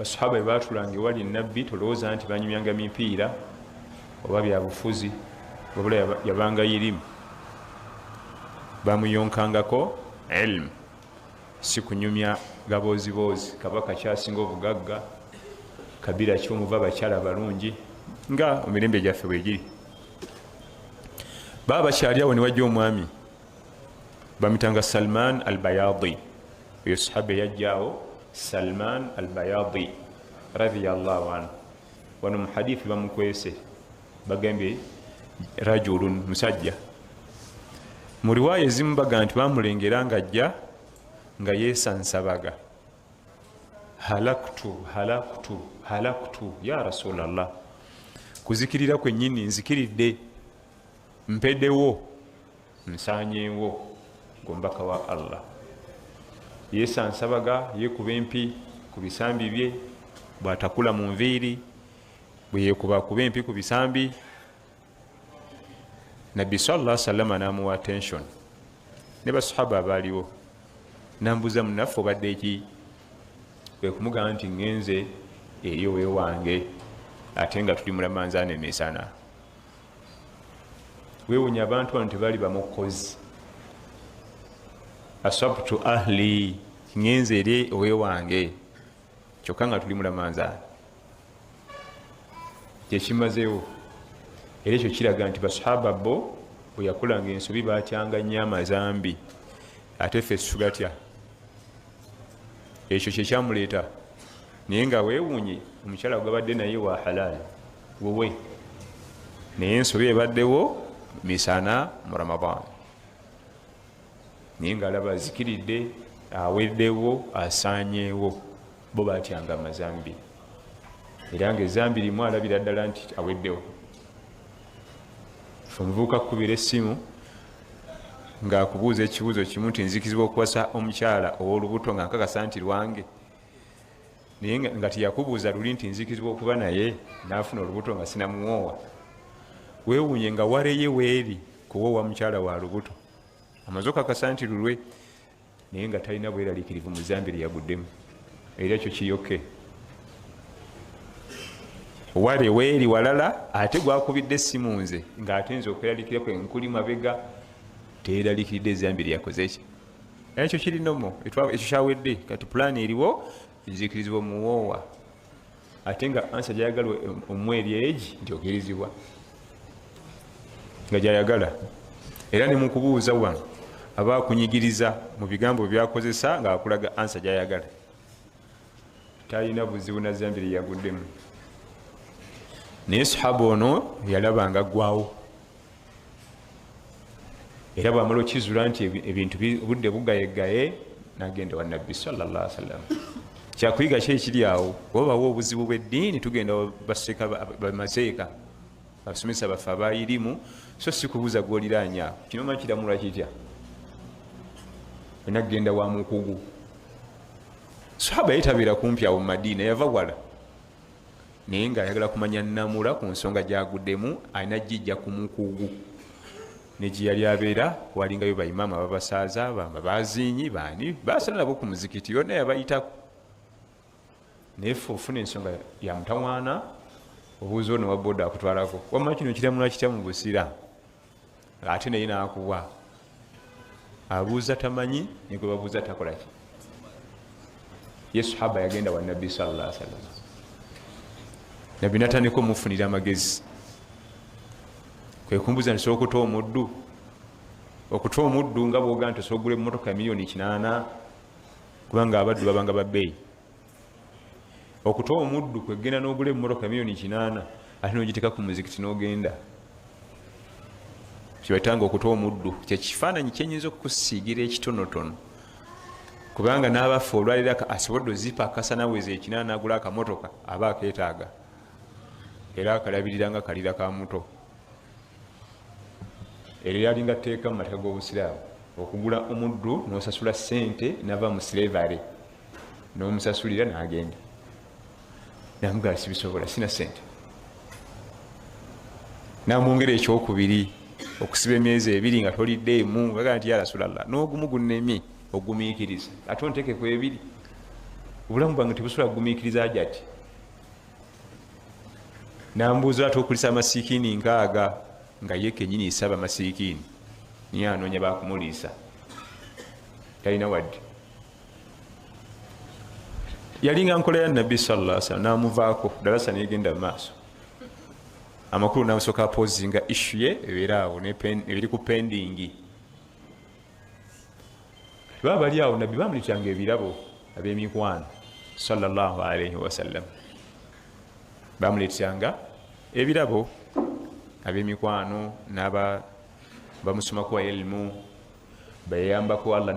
basahaba bwe baatulange wali nabbi tolowooza nti banyumyanga mipiira oba byabufuzi wabula yabanga irimu bamuyonkangako ilmu si kunyumya gabooziboozi kabaka kyasinga obugagga kabira kyomuva abakyala balungi nga emirembe gyaffe bwegiri baba bakyali awo ne wajja omwami bamitanga Sulaiman al-Bayadi oyo sahaba yajjaawo Sulaiman al-Bayadi radiyallahu anhu wano mu hadithi bamukwese bagambye rajulun musajja mu riwaaya ezimu baga nti bamulengera nga ajja nga yeesansabaga halaktu ya rasulallah kuzikirira kwennyini nzikiridde mpeddewo nsanyeewo gombaka wa Allah yeesansabaga yeekuba empi ku bisambi bye bw'atakula mu nviiri bwe yeekuba kuba empi ku bisambi nabbi sallallahu alaihi wasallam n'amuwa attention ne basahaba abaaliwo nambuza munaffe obadde eki kwe kumugamba nti ngenze eri owewange ate nga tuli mulamanzaane emisana weewunya abantu bano tebali bamukozi asabtu ahli ngenze eri owewange kyokka nga tuli mulamanzaane kyekimazeewo era ekyo kiraga nti basahaba bo bwe yakulanga ensobi batyanga nnyo amazambi ate ffe tugatya ekyo kyekyamuleeta naye nga weewuunye omukyala gwabadde naye wa halal wowe naye ensobi ebaddewo misana mu Ramadhan naye nga alaba azikiridde aweddewo asaanyeewo bo batyanga amazambi era nga ezambi limu alabira ddala nti aweddewo omuvubuka kukubira essimu ng'akubuuza ekibuuzo kimu nti nzikizibwa okuwasa omukyala ow'olubuto nga nkakasa nti lwange naye nga teyakubuuza luli nti nzikizibwa okuba naye n'afuna olubuto nga sinamuwoowa weewuunye nga waleye weeri kuwoowa mukyala wa lubuto amaze okakasa nti lulwe naye nga talina bweraliikirivu mu zambi lyeyaguddemu era ekyo kiyoke wale weeri walala ate gwakubidde essimu nze ng'ate nze okweralikira kwe nkuli mabega teeraliikiridde ezambi lyakoze ki ekyo kirinomo ekyo kyawedde kati pulaani eriwo nzikirizibwa omuwoowa ate nga ansa gyayagala omweri egi nti okirizibwa nga gyayagala era ne mukubuuza wano aba akunyigiriza mu bigambo byakozesa ng'akulaga ansa gyayagala talina buzibu na zambi lyeyaguddemu naye sahaba ono yalabanga ggwawo era bwamala okizula nti ebintu budde bugayegaye nagenda wa nabbi sallallahu alaihi wasallam kyakuyiga ki ekiri awo wabawo obuzibu bw'eddiini tugenda bamazeeka abasomesa baffe abayirimu so si kubuuza gwoliraanya kinoma kiramulwa kitya enagenda wa mukugu sahaba yetabira kumpi awo mu Madiina yava wala naye nga ayagala kumanya namula ku nsonga gyaguddemu alina jjijja ku mukugu ne gye yali abeera walingayo baimaamu ababasaaza bazinyi baani basala nabo ku muzikiti yonna yabayitako naye ffe ofuna ensonga ya mutawaana obuuza ono wa boda akutwalako wamma kino kiramula kitya mu busira ate naye naakuwa abuuza tamanyi negwe babuuza takolaki ye sahaba yagenda wa nabbi sallallahu alaihi wasallam nabbi natandika omufunira amagezi kwekumbuza nti sokuta omuddu okuta omuddu nga bwoga nti osogula emmotoka milioni 8 kubanga abaddu babanga babbeeyi okuta omuddu kwegenda n'ogula emmotoka milioni 8 ate n'ogiteeka ku muzikiti n'ogenda kibatanga okuta omuddu kyekifaananyi kyenyinza okukusiigira ekitonotono kubanga n'abaffe olwalira asobodde ozipa akasanaweeza 8 n'agula akamotoka aba akeetaaga era akalabirira nga kalira ka muto era yalinga tteeka mu mateeka g'obusiraamu okugula omuddu n'osasula ssente nava mu slavery n'omusasulira n'agenda namugala sibisobola sina ssente namwongera ekyokubiri okusiba emyezi 2 nga toliddeemu gaga nti ya rasulallah n'ogumu gunnemi ogumiikiriza ate onteeke ku 2 obulamu bwange tebusobola kugumikiriza jati. Nambuuza ate okulisa amasiikini nkaaga nga ye kenyini isaba amasiikini niye anoonya bakumuliisa talina wadde. Yalinga nkola ya nabbi sallallahu alaihi wasallam namuvaako darasa negenda maaso amakulu namusooka apozinga ishu ye ebeeraawo ebiri ku pendingi. Baba bali awo nabbi bamuleetanga ebirabo ab'emikwano sallallahu alaihi wasallam, bamuleetanga ebirabo ab'emikwano n'aba bamusomako ilmu bayambako Allah